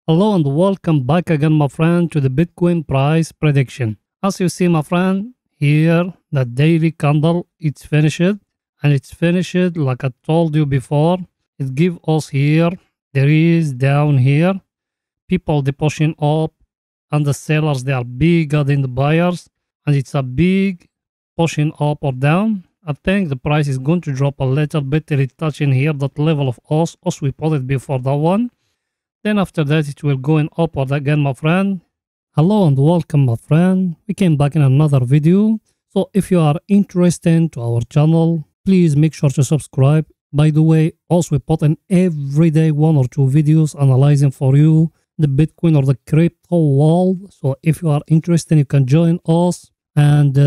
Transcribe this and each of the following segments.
Hello and welcome back again, my friend, to the Bitcoin price prediction. As you see, my friend, here the daily candle, it's finished, and it's finished like I told you before. It gives us here, there is down here, people they pushing up, and the sellers they are bigger than the buyers, and it's a big pushing up or down. I think the price is going to drop a little bit till it's touching here that level of us we put it before that one. Then after that, it will go in upward again, my friend. Hello and welcome, my friend. We came back in another video. So if you are interested to our channel, please make sure to subscribe. By the way, also we put in every day 1 or 2 videos analyzing for you the Bitcoin or the crypto world. So if you are interested, you can join us. And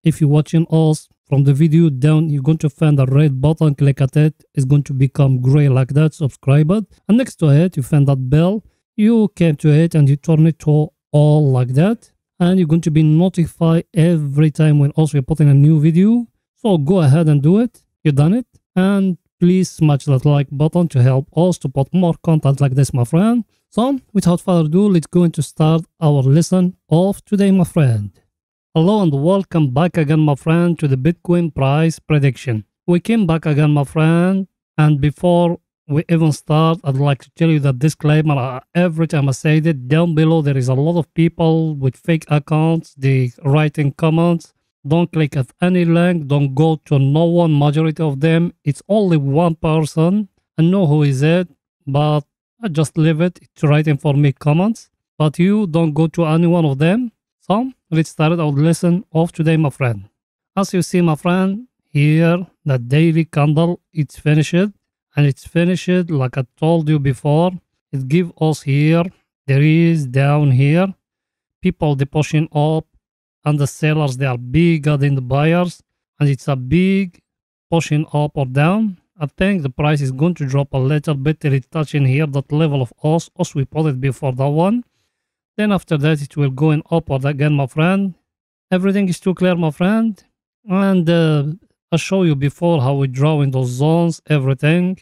if you're watching us from the video down, you're going to find a red button. Click at it. It's going to become gray like that. Subscribe it. And next to it, you find that bell. You came to it and you turn it to all like that. And you're going to be notified every time when also we put in a new video. So go ahead and do it. You done it. And please smash that like button to help us to put more content like this, my friend. So without further ado, let's go into start our lesson of today, my friend. Hello and welcome back again, my friend, to the Bitcoin price prediction. We came back again, my friend, and before we even start, I'd like to tell you that disclaimer, every time I say that, down below there is a lot of people with fake accounts, they writing comments. Don't click at any link, don't go to no one, majority of them. It's only one person, I know who is it, but I just leave it, it's writing for me comments. But you don't go to any one of them. So let's start our lesson of today, my friend. As you see, my friend, here the daily candle, it's finished, and it's finished like I told you before. It gives us here, there is down here, people they pushing up, and the sellers they are bigger than the buyers, and it's a big pushing up or down. I think the price is going to drop a little bit till it's touching here that level of us we put it before that one. Then after that, it will go in upward again, my friend. Everything is too clear, my friend. And I show you before how we draw in those zones, everything.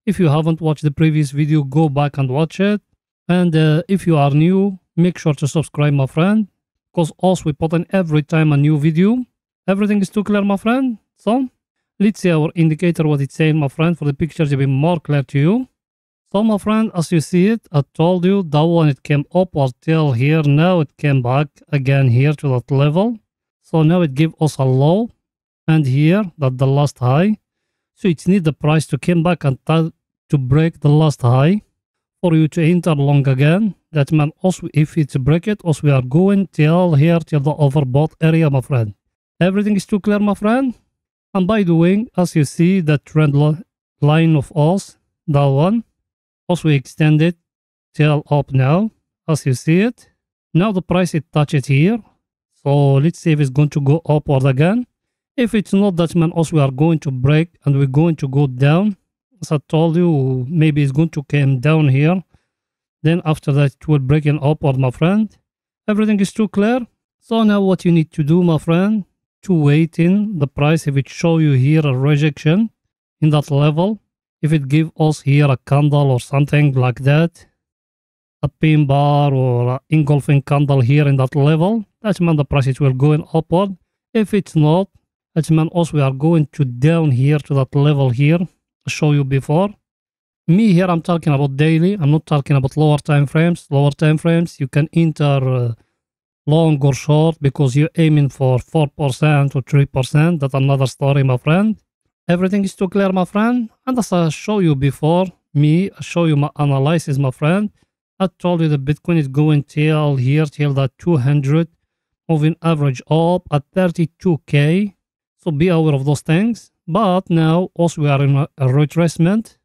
If you haven't watched the previous video, go back and watch it. And if you are new, make sure to subscribe, my friend. Because also we put in every time a new video. Everything is too clear, my friend. So let's see our indicator, what it's saying, my friend, for the picture to be more clear to you. So my friend, as you see it, I told you that one it came upward till here. Now it came back again here to that level. So now it gives us a low, and here that the last high. So it needs the price to come back and to break the last high for you to enter long again. That means also if it's break it, also we are going till here till the overbought area, my friend. Everything is too clear, my friend. And by the way, as you see the trend line of us, that one. Also we extend it till up now, as you see it. Now the price it touched here. So let's see if it's going to go upward again. If it's not, that means also we are going to break and we're going to go down. As I told you, maybe it's going to come down here. Then after that it will break in upward, my friend. Everything is too clear. So now what you need to do, my friend, to wait in the price. If it show you here a rejection in that level, if it give us here a candle or something like that, a pin bar or an engulfing candle here in that level, that means the price it will go in upward. If it's not, that means also we are going to down here to that level here I show you before. Me here, I'm talking about daily. I'm not talking about lower time frames. Lower time frames, you can enter long or short because you're aiming for 4% or 3%. That's another story, my friend. Everything is too clear, my friend. And as I show you before, I show you my analysis, my friend. I told you the Bitcoin is going till here, till that 200, moving average up at 32K. So be aware of those things. But now also we are in a retracement.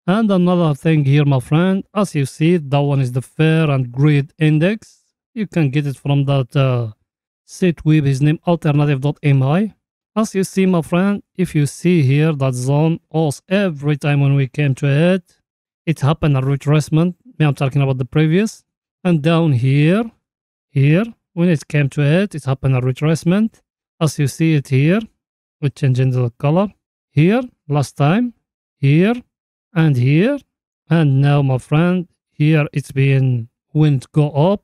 And another thing here, my friend, as you see, that one is the Fair and Greed Index. You can get it from that site web, his name alternative.mi. As you see, my friend, if you see here that zone, also every time when we came to it, it happened a retracement. I'm talking about the previous. And down here, when it came to it, it happened a retracement. As you see it here, we changing the color. Here, last time, here, and now, my friend, Here it's been went go up,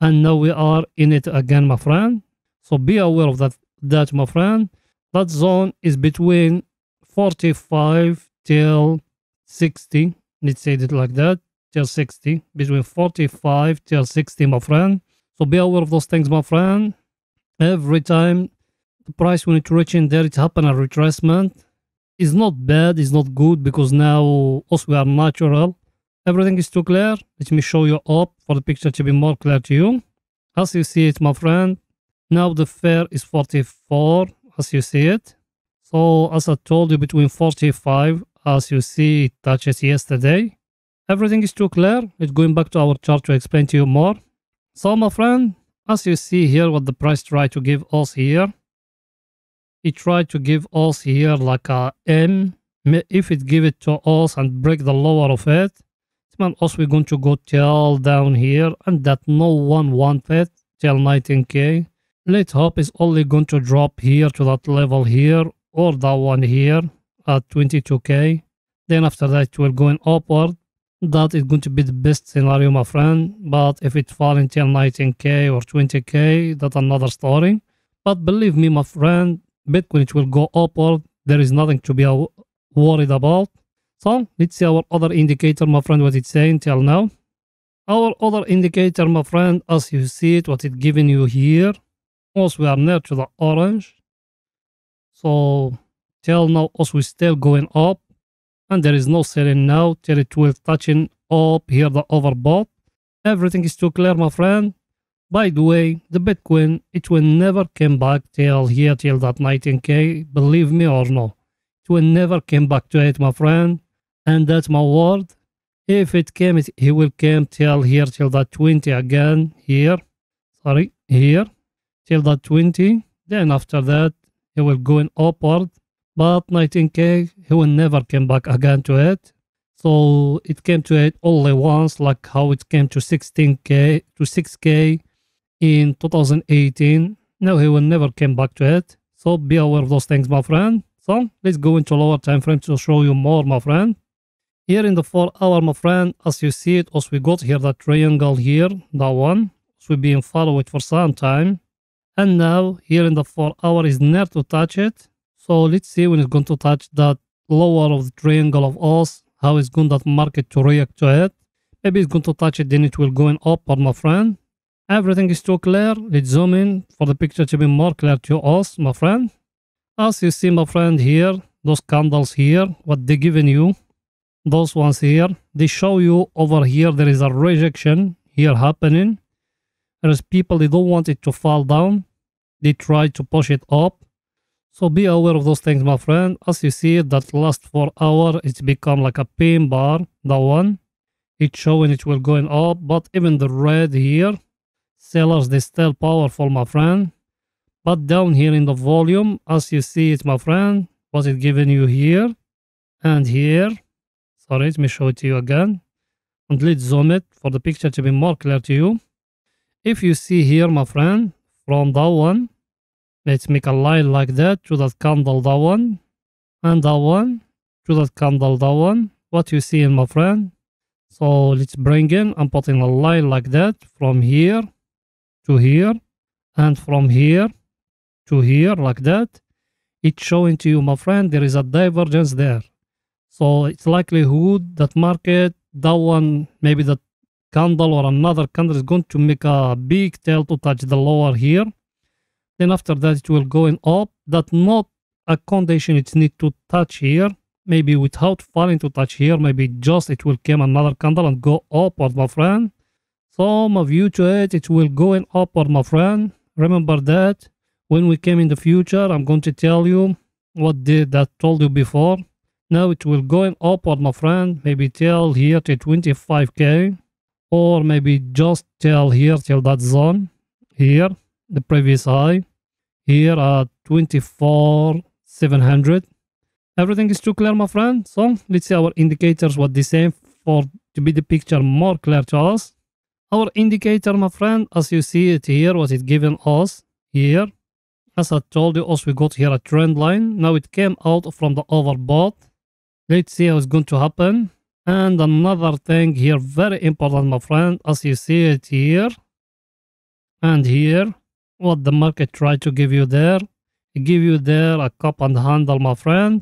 and now we are in it again, my friend. So be aware of that, my friend. That zone is between 45 till 60. Let's say it like that, till 60. Between 45 till 60, my friend. So be aware of those things, my friend. Every time the price when it reaching there, it happen a retracement. It's not bad, it's not good, because now also we are natural. Everything is too clear. Let me show you up for the picture to be more clear to you. As you see it, my friend, now the fair is 44, as you see it. So as I told you, between 45, as you see, it touches yesterday. Everything is too clear. Let's going back to our chart to explain to you more. So my friend, as you see here, what the price tried to give us here, it tried to give us here like a M. If it give it to us and break the lower of it, man, also we're going to go till down here, and that no one wanted till 19k. Let's hope it's only going to drop here to that level here, or that one here at 22k. Then after that it will go upward. That is going to be the best scenario, my friend. But if it fall until 19k or 20k, that's another story. But believe me, my friend, Bitcoin, it will go upward. There is nothing to be worried about. So let's see our other indicator, my friend, what it's saying till now. Our other indicator, my friend, as you see it, what it's giving you here. Also, we are near to the orange. So till now, also we're still going up. And there is no selling now till it will touching up here the overbought. Everything is too clear, my friend. By the way, the Bitcoin, it will never come back till here, till that 19k. Believe me or no. It will never come back to it, my friend. And that's my word. If it came, he will come till here, till that 20 again, here. Sorry, here. Till that 20. Then after that, he will go in upward. But 19k, he will never come back again to it. So it came to it only once, like how it came to 16k, to 6k in 2018. Now he will never come back to it. So be aware of those things, my friend. So let's go into lower time frame to show you more, my friend. Here in the 4 hour, my friend, as you see it, also we got here that triangle here, that one. So we've been following it for some time. And now here in the 4 hour is near to touch it. So let's see when it's going to touch that lower of the triangle of us, how is going that market to react to it. Maybe it's going to touch it, then it will go in upward, my friend. Everything is too clear. Let's zoom in for the picture to be more clear to us, my friend. As you see, my friend, here, those candles here, what they giving you, those ones here, they show you over here there is a rejection here happening. There's people, they don't want it to fall down. They try to push it up. So be aware of those things, my friend. As you see, that last 4 hours, it's become like a pin bar, that one. It's showing it will going up, but even the red here, sellers, they still powerful, my friend. But down here in the volume, as you see it, my friend, what it giving you here and here. Sorry, let me show it to you again. And let's zoom it for the picture to be more clear to you. If you see here, my friend, from that one, let's make a line like that to that candle, that one, and that one, to that candle, that one. What you see in, my friend. So let's bring in and put in a line like that from here to here, and from here to here, like that. It's showing to you, my friend, there is a divergence there. So it's likelihood that market, that one, maybe that candle or another candle is going to make a big tail to touch the lower here. Then after that, it will go in up. That not a condition it need to touch here. Maybe without falling to touch here, maybe just it will come another candle and go upward, my friend. So my view to it, it will go in upward, my friend. Remember that when we came in the future, I'm going to tell you what did that told you before. Now it will go in upward, my friend. Maybe till here to 25k, or maybe just till here, till that zone here, the previous high here at 24,700. Everything is too clear, my friend. So let's see our indicators, what they say for to be the picture more clear to us. Our indicator, my friend, as you see it here, what it given us here. As I told you, also we got here a trend line. Now it came out from the overbought. Let's see how it's going to happen. And another thing here, very important, my friend, as you see it here and here, what the market tried to give you there, it give you there a cup and handle, my friend.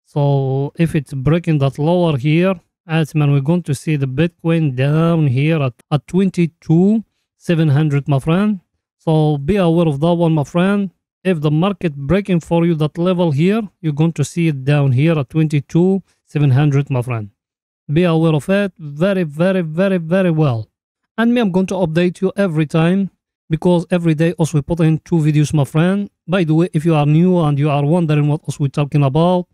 So if it's breaking that lower here, as man, we're going to see the Bitcoin down here at 22,700, my friend. So be aware of that one, my friend. If the market breaking for you that level here, you're going to see it down here at 22,700, my friend. Be aware of it very, very, very, very well. And me, I'm going to update you every time because every day also we put in 2 videos, my friend. By the way, if you are new and you are wondering what else we're talking about,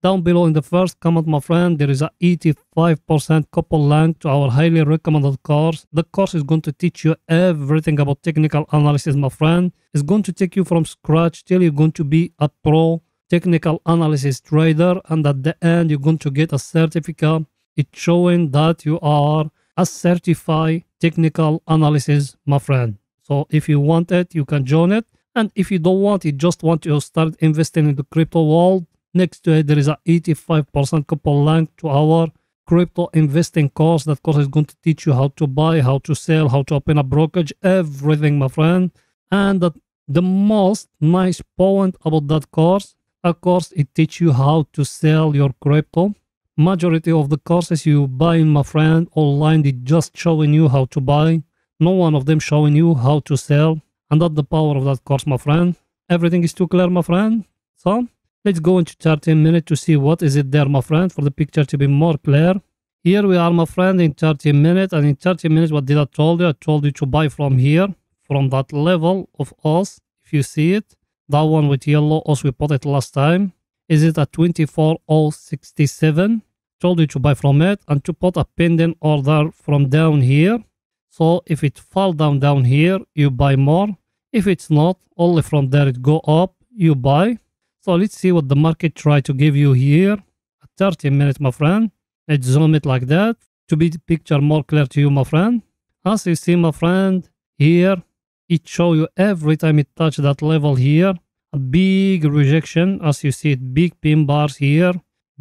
down below in the first comment, my friend, there is a 85% couple link to our highly recommended course. The course is going to teach you everything about technical analysis, my friend. It's going to take you from scratch till you're going to be a pro technical analysis trader. And at the end, you're going to get a certificate. It's showing that you are a certified technical analysis, my friend. So if you want it, you can join it. And if you don't want it, just want to start investing in the crypto world, next to it, there is a 85% coupon link to our crypto investing course. That course is going to teach you how to buy, how to sell, how to open a brokerage, everything, my friend. And the most nice point about that course, of course, it teaches you how to sell your crypto. Majority of the courses you buy, my friend, online, they just showing you how to buy. No one of them showing you how to sell. And that's the power of that course, my friend. Everything is too clear, my friend. So let's go into 30 minutes to see what is it there, my friend, for the picture to be more clear. Here we are, my friend, in 30 minutes. And in 30 minutes, what did I told you? I told you to buy from here, from that level of us. If you see it, that one with yellow, as we put it last time. Is it at 24,067? Told you to buy from it and to put a pending order from down here. So if it fall down here, you buy more. If it's not, only from there it go up, you buy. So let's see what the market try to give you here at 30 minutes, my friend. Let's zoom it like that to be the picture more clear to you, my friend. As you see, my friend, here it show you every time it touch that level here, a big rejection. As you see it, big pin bars here,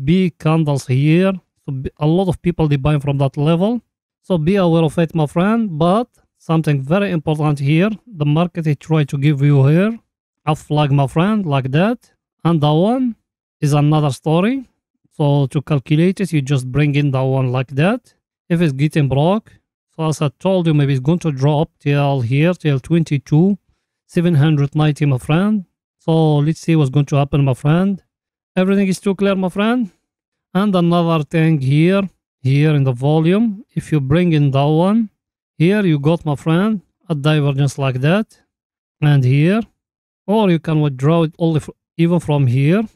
big candles here. So a lot of people they buy from that level. So be aware of it, my friend. But something very important here, the market it try to give you here a flag, my friend, like that. And that one is another story. So to calculate it, you just bring in that one like that. If it's getting broke, so as I told you, maybe it's going to drop till here, till 22,790, my friend. So let's see what's going to happen, my friend. Everything is too clear, my friend. And another thing here in the volume, if you bring in that one, here you got, my friend, a divergence like that. And here, or you can withdraw it only even from here,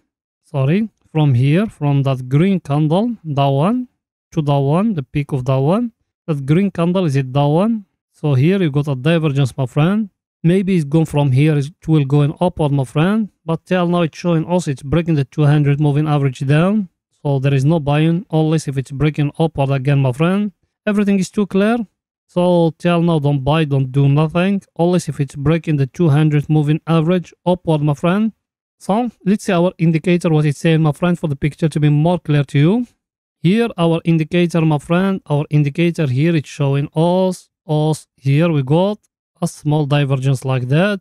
from here, from that green candle, that one, to that one, the peak of that one. That green candle, is it that one? So here you got a divergence, my friend. Maybe it's gone from here, it will go in upward, my friend. But till now it's showing also it's breaking the 200 moving average down. So there is no buying, unless if it's breaking upward again, my friend. Everything is too clear. So till now, don't buy, don't do nothing, unless if it's breaking the 200 moving average upward, my friend. So let's see our indicator, what it's saying, my friend, for the picture to be more clear to you. Here, our indicator, my friend, our indicator here, it's showing us here we got a small divergence like that.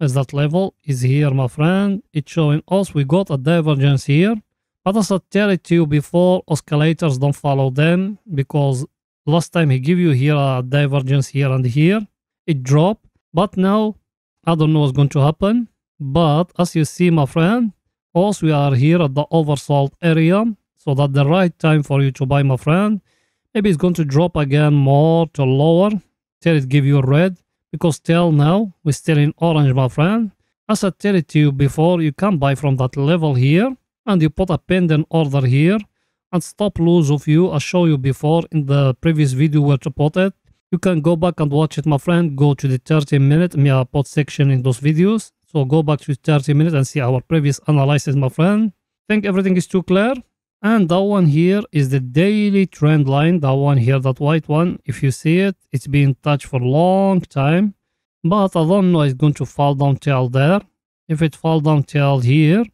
As that level is here, my friend, it's showing us we got a divergence here. But as I tell it to you before, oscillators don't follow them, because last time he give you here a divergence here and here, it dropped. But now, I don't know what's going to happen. But as you see, my friend, also we are here at the oversold area. So that's the right time for you to buy, my friend. Maybe it's going to drop again more to lower till it give you red. Because till now, we're still in orange, my friend. As I tell it to you before, you can buy from that level here. And you put a pending order here. And stop loss of you, I showed you before in the previous video where to put it. You can go back and watch it, my friend. Go to the 30-minute pot section in those videos. So go back to 30 minutes and see our previous analysis, my friend. Think everything is too clear. And that one here is the daily trend line. That one here, that white one. If you see it, it's been touched for a long time. But I don't know it's going to fall down till there. If it fall down till here,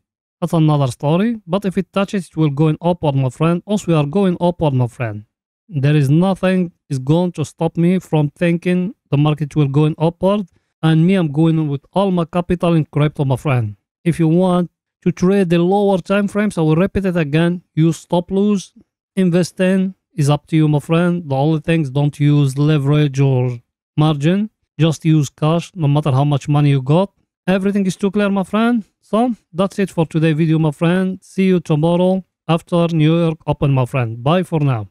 that's another story. But if it touches, it will go in upward, my friend. Also, we are going upward, my friend. There is nothing is going to stop me from thinking the market will go in upward. And me, I'm going with all my capital in crypto, my friend. If you want to trade the lower time frames, I will repeat it again. Use stop loss, invest in, is up to you, my friend. The only things, don't use leverage or margin. Just use cash, no matter how much money you got. Everything is too clear, my friend. So that's it for today's video, my friend. See you tomorrow after New York Open, my friend. Bye for now.